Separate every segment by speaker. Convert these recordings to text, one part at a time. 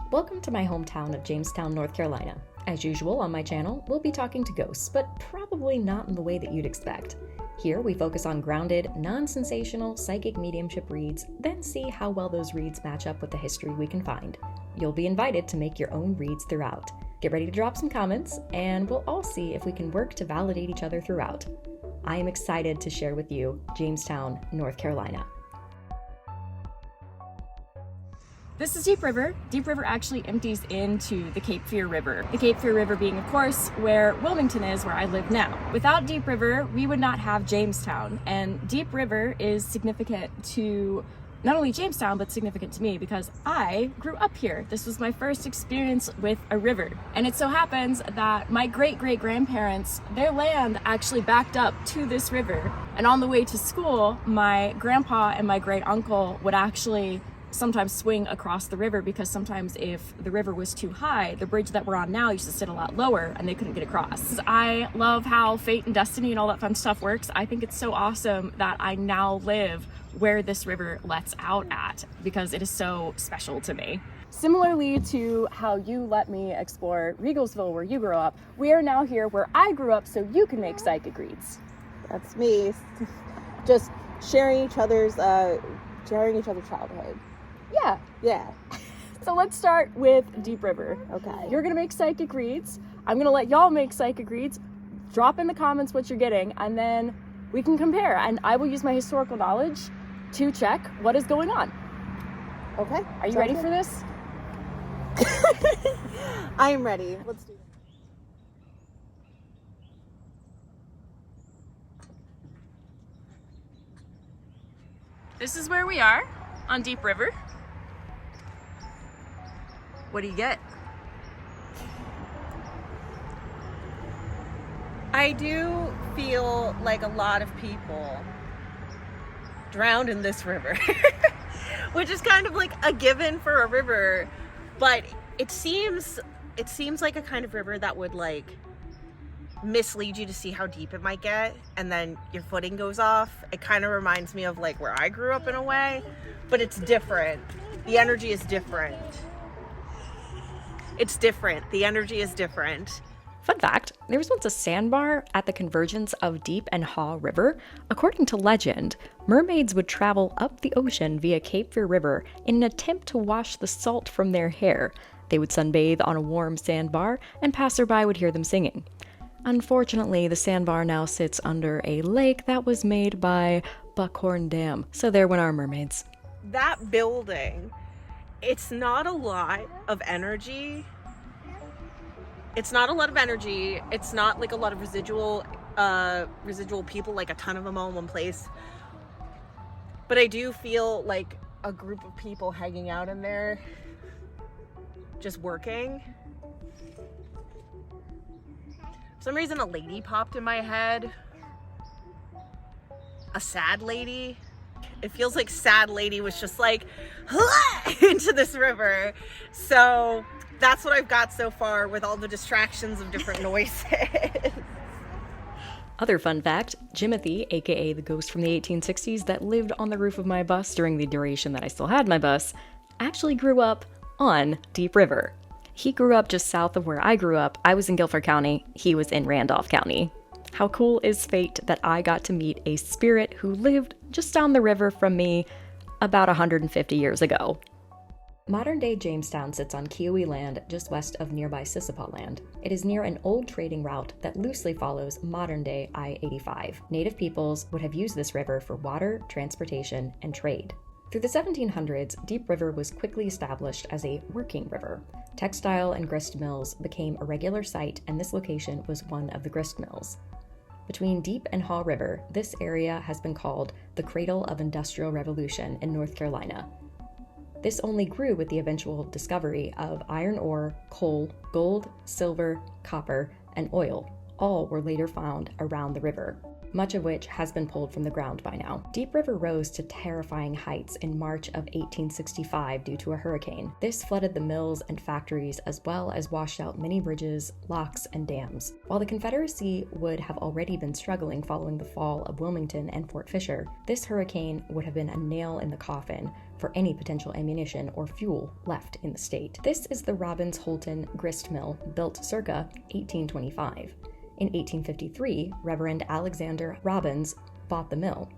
Speaker 1: Welcome to my hometown of Jamestown, North Carolina. As usual on my channel, we'll be talking to ghosts, but probably not in the way that you'd expect. Here we focus on grounded, non-sensational psychic mediumship reads, then see how well those reads match up with the history we can find. You'll be invited to make your own reads throughout. Get ready to drop some comments, and we'll all see if we can work to validate each other throughout. I am excited to share with you Jamestown, North Carolina.
Speaker 2: This is Deep River. Deep River actually empties into the Cape Fear River. The Cape Fear River being, of course, where Wilmington is, where I live now. Without Deep River, we would not have Jamestown. And Deep River is significant to not only Jamestown, but significant to me because I grew up here. This was my first experience with a river. And it so happens that my great-great-grandparents, their land actually backed up to this river. And on the way to school, my grandpa and my great-uncle would actually sometimes swing across the river because sometimes if the river was too high, the bridge that we're on now used to sit a lot lower and they couldn't get across. I love how fate and destiny and all that fun stuff works. I think it's so awesome that I now live where this river lets out at because it is so special to me. Similarly to how you let me explore Regalsville where you grew up, we are now here where I grew up so you can make psychic reads.
Speaker 3: That's me. Just sharing each other's childhood. Yeah.
Speaker 2: So let's start with Deep River.
Speaker 3: Okay.
Speaker 2: You're gonna make psychic reads. I'm gonna let y'all make psychic reads. Drop in the comments what you're getting, and then we can compare. And I will use my historical knowledge to check what is going on.
Speaker 3: Okay.
Speaker 2: Are you ready for this?
Speaker 3: I am ready. Let's do it.
Speaker 2: This is where we are on Deep River. What do you get?
Speaker 4: I do feel like a lot of people drowned in this river, which is kind of like a given for a river, but it seems like a kind of river that would like mislead you to see how deep it might get, and then your footing goes off. It kind of reminds me of like where I grew up in a way, but it's different. The energy is different. It's different. The energy is different.
Speaker 1: Fun fact, there was once a sandbar at the convergence of Deep and Haw River. According to legend, mermaids would travel up the ocean via Cape Fear River in an attempt to wash the salt from their hair. They would sunbathe on a warm sandbar, and passerby would hear them singing. Unfortunately, the sandbar now sits under a lake that was made by Buckhorn Dam, so there went our mermaids.
Speaker 4: That building, it's not a lot of energy. It's not like a lot of residual people, like a ton of them all in one place. But I do feel like a group of people hanging out in there, just working. For some reason, a lady popped in my head. A sad lady. It feels like sad lady was just like into this river. So that's what I've got so far with all the distractions of different noises.
Speaker 1: Other fun fact, Jimothy, aka the ghost from the 1860s that lived on the roof of my bus during the duration that I still had my bus, actually grew up on Deep River. He grew up just south of where I grew up. I was in Guilford County, he was in Randolph County. How cool is fate that I got to meet a spirit who lived just down the river from me about 150 years ago. Modern-day Jamestown sits on Kiowa land just west of nearby Sissepaw land. It is near an old trading route that loosely follows modern-day I-85. Native peoples would have used this river for water, transportation, and trade. Through the 1700s, Deep River was quickly established as a working river. Textile and grist mills became a regular sight, and this location was one of the grist mills. Between Deep and Haw River, this area has been called the cradle of industrial revolution in North Carolina. This only grew with the eventual discovery of iron ore, coal, gold, silver, copper, and oil. All were later found around the river, much of which has been pulled from the ground by now. Deep River rose to terrifying heights in March of 1865 due to a hurricane. This flooded the mills and factories as well as washed out many bridges, locks, and dams. While the Confederacy would have already been struggling following the fall of Wilmington and Fort Fisher, this hurricane would have been a nail in the coffin, for any potential ammunition or fuel left in the state. This is the Robbins-Holton grist mill, built circa 1825. In 1853, Reverend Alexander Robbins bought the mill.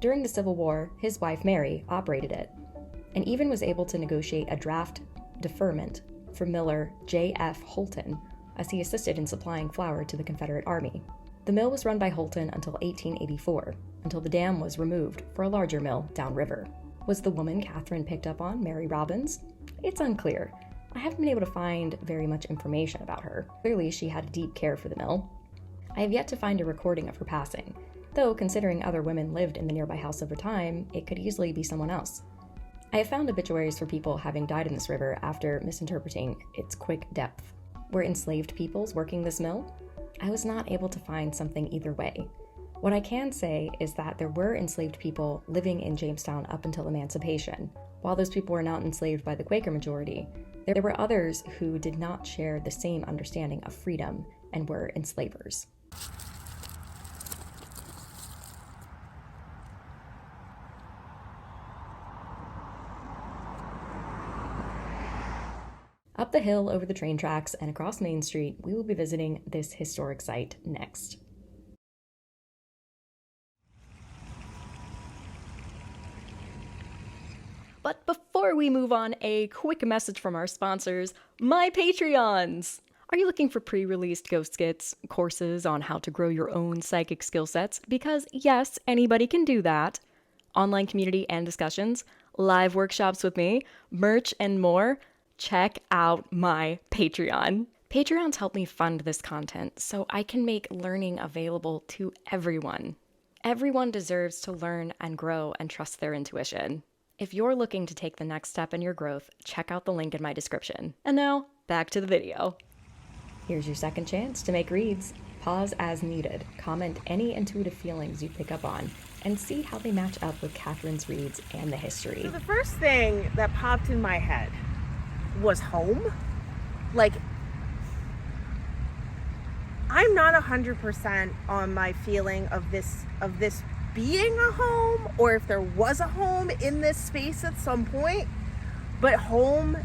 Speaker 1: During the Civil War, his wife Mary operated it, and even was able to negotiate a draft deferment for miller J.F. Holton, as he assisted in supplying flour to the Confederate Army. The mill was run by Holton until 1884, until the dam was removed for a larger mill downriver. Was the woman Katharayn picked up on Mary Robbins? It's unclear. I haven't been able to find very much information about her. Clearly, she had a deep care for the mill. I have yet to find a recording of her passing, though considering other women lived in the nearby house over time, it could easily be someone else. I have found obituaries for people having died in this river after misinterpreting its quick depth. Were enslaved peoples working this mill? I was not able to find something either way. What I can say is that there were enslaved people living in Jamestown up until emancipation. While those people were not enslaved by the Quaker majority, there were others who did not share the same understanding of freedom and were enslavers. Up the hill, over the train tracks, and across Main Street, we will be visiting this historic site next. But before we move on, a quick message from our sponsors, my Patreons! Are you looking for pre-released ghost skits, courses on how to grow your own psychic skill sets? Because yes, anybody can do that. Online community and discussions, live workshops with me, merch, and more? Check out my Patreon. Patreons help me fund this content so I can make learning available to everyone. Everyone deserves to learn and grow and trust their intuition. If you're looking to take the next step in your growth, check out the link in my description. And now, back to the video. Here's your second chance to make reads. Pause as needed, comment any intuitive feelings you pick up on, and see how they match up with Katharayn's reads and the history.
Speaker 4: So the first thing that popped in my head was home. Like, I'm not 100% on my feeling of this being a home, or if there was a home in this space at some point, but home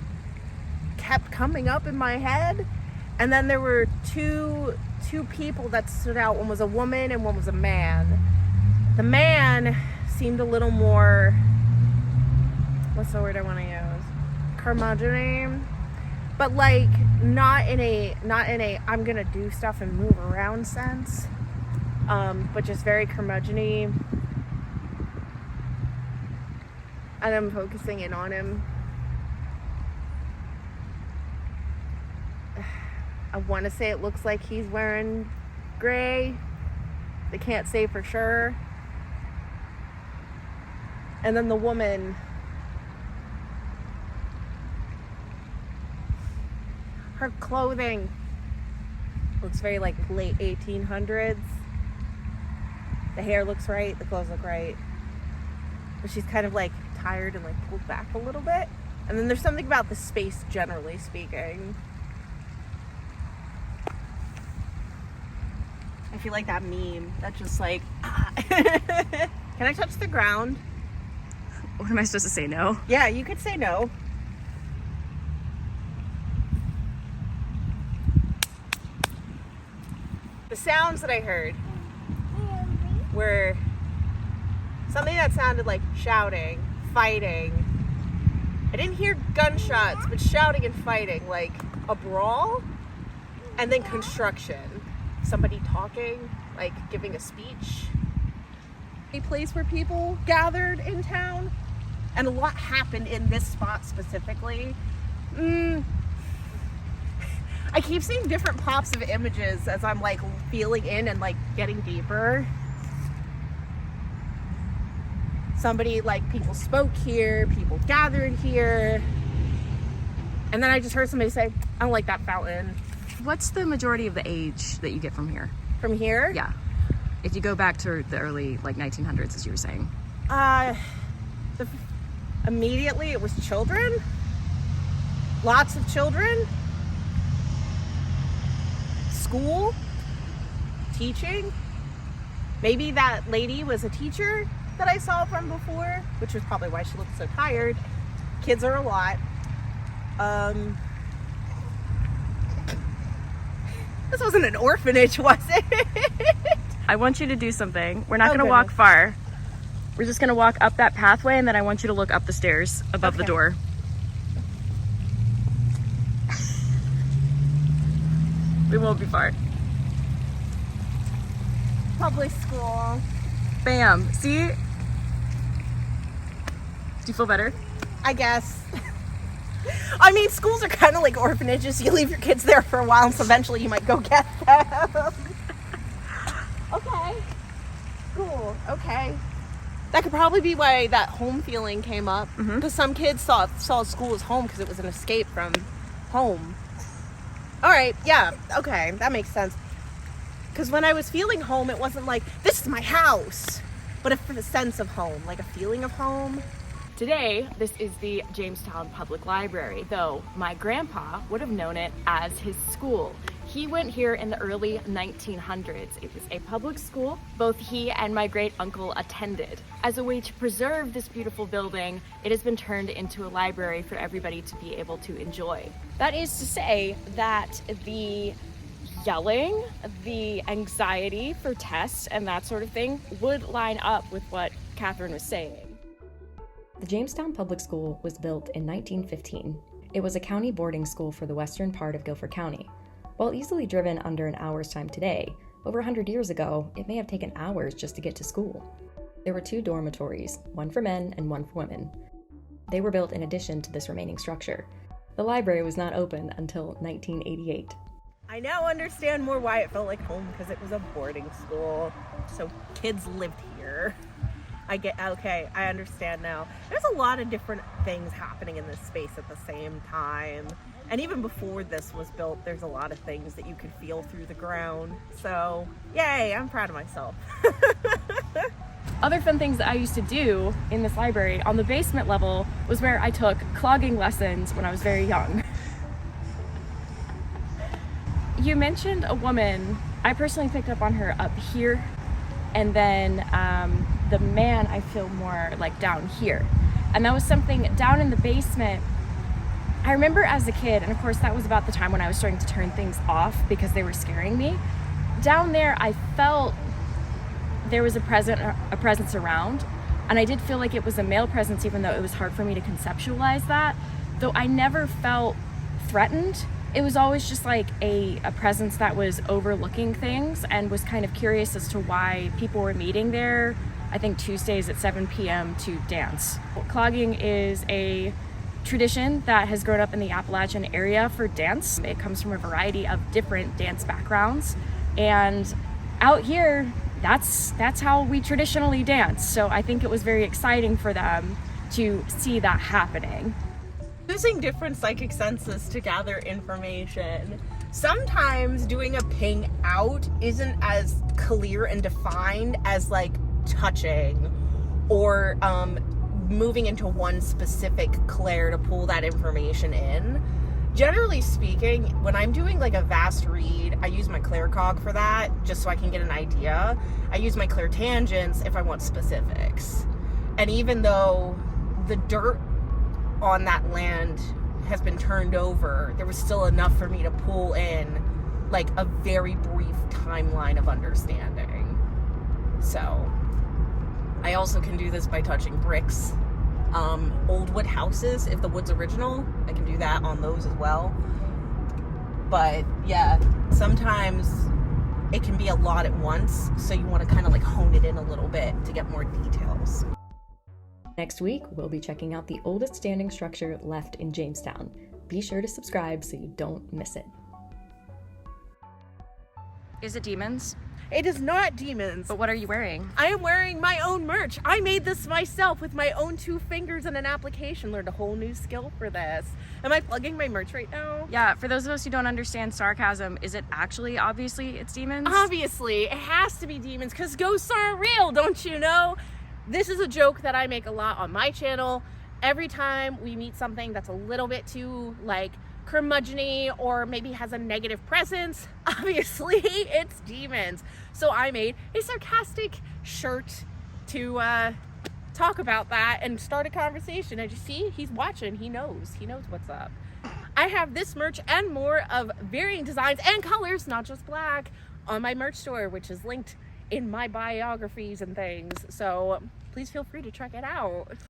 Speaker 4: kept coming up in my head. And then there were two people that stood out. One was a woman and one was a man. The man seemed a little more, what's the word I want to use? Curmudgeon, but like not in a I'm gonna do stuff and move around sense, but just very curmudgeon-y. And I'm focusing in on him. I want to say it looks like he's wearing gray. They can't say for sure. And then the woman, her clothing looks very like late 1800s. The hair looks right, the clothes look right. But she's kind of like tired and like pulled back a little bit. And then there's something about the space, generally speaking. I feel like that meme that's just like, ah. Can I touch the ground?
Speaker 1: What am I supposed to say, no?
Speaker 4: Yeah, you could say no. The sounds that I heard were something that sounded like shouting, fighting. I didn't hear gunshots, but shouting and fighting, like a brawl, and then construction. Somebody talking, like giving a speech. A place where people gathered in town, and a lot happened in this spot specifically. I keep seeing different pops of images as I'm like feeling in and like getting deeper. Somebody, like, people spoke here, people gathered here. And then I just heard somebody say, I don't like that fountain.
Speaker 1: What's the majority of the age that you get from here?
Speaker 4: From here?
Speaker 1: Yeah. If you go back to the early, like, 1900s, as you were saying.
Speaker 4: Immediately it was children. Lots of children. School. Teaching. Maybe that lady was a teacher. that I saw from before, which was probably why she looked so tired. Kids are a lot. This wasn't an orphanage, was it?
Speaker 2: I want you to do something. We're not
Speaker 4: Oh,
Speaker 2: going to walk
Speaker 4: goodness.
Speaker 2: far. We're just going to walk up that pathway, and then I want you to look up the stairs above the
Speaker 4: Okay.
Speaker 2: door. We won't be far.
Speaker 4: Public school.
Speaker 2: Bam. See? Do you feel better?
Speaker 4: I guess. I mean, schools are kind of like orphanages. You leave your kids there for a while, and so eventually you might go get them. Okay. Cool. Okay. That could probably be why that home feeling came up. Because some kids saw school as home because it was an escape from home. All right. Yeah. Okay. That makes sense. Because when I was feeling home, it wasn't like, this is my house, but a sense of home, like a feeling of home.
Speaker 2: Today, this is the Jamestown Public Library, though my grandpa would have known it as his school. He went here in the early 1900s. It was a public school. Both he and my great uncle attended. As a way to preserve this beautiful building, it has been turned into a library for everybody to be able to enjoy. That is to say that the yelling, the anxiety for tests and that sort of thing would line up with what Katharayn was saying.
Speaker 1: The Jamestown Public School was built in 1915. It was a county boarding school for the western part of Guilford County. While easily driven under an hour's time today, over 100 years ago, it may have taken hours just to get to school. There were 2 dormitories, one for men and one for women. They were built in addition to this remaining structure. The library was not open until 1988.
Speaker 4: I now understand more why it felt like home, because it was a boarding school. So kids lived here. Okay, I understand now. There's a lot of different things happening in this space at the same time. And even before this was built, there's a lot of things that you could feel through the ground. So, yay, I'm proud of myself.
Speaker 2: Other fun things that I used to do in this library on the basement level was where I took clogging lessons when I was very young. You mentioned a woman. I personally picked up on her up here, and then the man I feel more like down here. And that was something down in the basement. I remember as a kid, and of course that was about the time when I was starting to turn things off because they were scaring me. Down there I felt there was a presence around, and I did feel like it was a male presence, even though it was hard for me to conceptualize that. Though I never felt threatened. It was always just like a presence that was overlooking things and was kind of curious as to why people were meeting there, I think Tuesdays at 7 p.m. to dance. Clogging is a tradition that has grown up in the Appalachian area for dance. It comes from a variety of different dance backgrounds. And out here, that's how we traditionally dance. So I think it was very exciting for them to see that happening.
Speaker 4: Using different psychic senses to gather information. Sometimes doing a ping out isn't as clear and defined as like touching or moving into one specific clair to pull that information in. Generally speaking, when I'm doing like a vast read, I use my claircog for that, just so I can get an idea. I use my clairtangents if I want specifics. And even though the dirt on that land has been turned over, there was still enough for me to pull in like a very brief timeline of understanding. So I also can do this by touching bricks, old wood houses. If the wood's original, I can do that on those as well. But yeah, sometimes it can be a lot at once, so you want to kind of like hone it in a little bit to get more details.
Speaker 1: Next week, we'll be checking out the oldest standing structure left in Jamestown. Be sure to subscribe so you don't miss it.
Speaker 2: Is it demons?
Speaker 4: It is not demons.
Speaker 2: But what are you wearing?
Speaker 4: I am wearing my own merch. I made this myself with my own 2 fingers and an application. Learned a whole new skill for this. Am I plugging my merch right now?
Speaker 2: Yeah, for those of us who don't understand sarcasm, is it actually obviously it's demons?
Speaker 4: Obviously, it has to be demons because ghosts aren't real, don't you know? This is a joke that I make a lot on my channel. Every time we meet something that's a little bit too like curmudgeon-y or maybe has a negative presence, obviously it's demons. So I made a sarcastic shirt to
Speaker 5: talk about that and start a conversation. And you see, he's watching. He knows what's up. I have this merch and more of varying designs and colors, not just black, on my merch store, which is linked in my biographies and things. So please feel free to check it out.